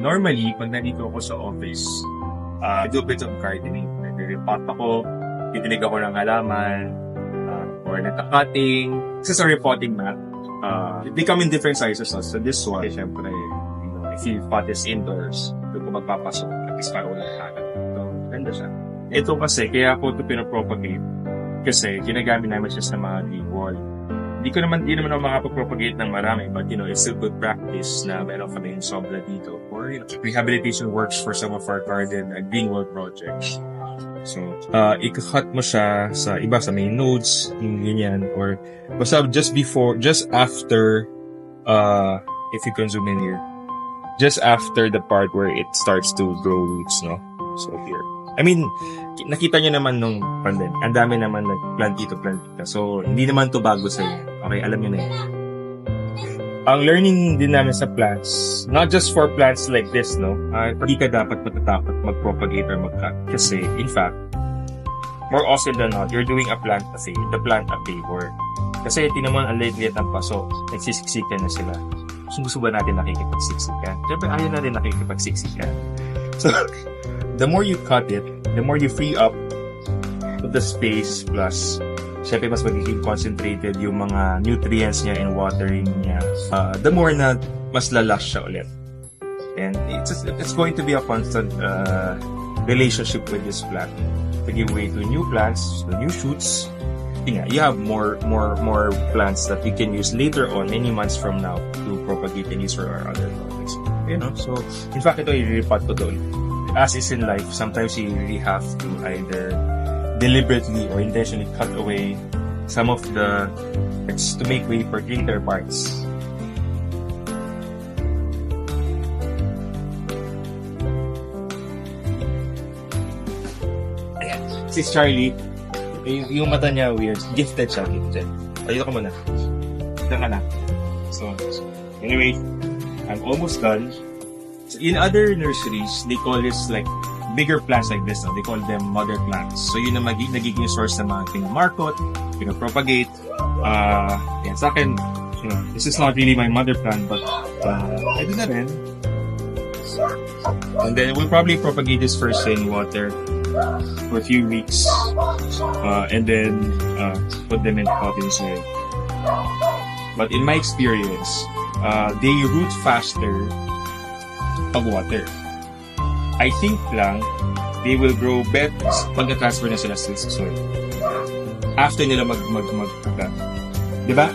Normally, pag nandito ako sa office, I do a bit of gardening. Nag-repot ako, titinig ako ng halaman, or nagka-cutting. This is a repotting mat. They come in different sizes. So this one, syempre, if you pot is indoors, doon ko magpapasok. At least para walang kalat. So, ganda siya. Ito kasi, kaya ako ito pinapropagate. Kasi, ginagamit namin siya sa mga green wall. Di naman ako makapag-propagate ng marami, but it's still good practice na meron kami yung sobra dito for rehabilitation works for some of our garden green wall projects. So, ika-cut mo siya sa iba sa main nodes, yung ganyan, or basta just after, if you can zoom in here, just after the part where it starts to grow roots, no? So here. I mean, nakita nyo naman nung pandemic. Ang dami naman nag-plant dito. So, hindi naman to bago sa inyo. Okay, alam nyo na yun. Ang learning din namin sa plants, not just for plants like this, no? Hindi ka dapat matatakot mag-propagate or mag-cut. Kasi, in fact, more often than not, you're doing the plant a favor. Kasi, tinamon ang liit-liit ang paso. Nagsisiksikan na sila. Gusto ba natin nakikipagsiksikan? Siyempre, ayaw natin nakikipagsiksikan. So, the more you cut it, the more you free up the space, plus syempre mas magiging concentrated yung mga nutrients niya and watering niya, the more na mas lalash siya ulit. And it's going to be a constant relationship with this plant. To give way to new plants, to new shoots. You have more plants that you can use later on, many months from now, to propagate and use for our other products. So in fact, ito i-repot ko to. As is in life, sometimes you really have to either deliberately or intentionally cut away some of the parts to make way for greater parts. Ayan. Si Charlie, yung mata niya weird. Gifted siya, gifted. Ayun ka muna. Diyan ka na. So, anyway, I'm almost done. In other nurseries, they call this like bigger plants like this. No? They call them mother plants. So yun ang nagiging source ng mga pinamarkot, pinapropagate. Yan sa akin, this is not really my mother plant, but I do na rin. And then we'll probably propagate this first in water for a few weeks, and then put them in potting soil. But in my experience, they root faster pag water. I think lang, they will grow better pag na-transfer na sila sa soil. After nila mag-plant. Diba?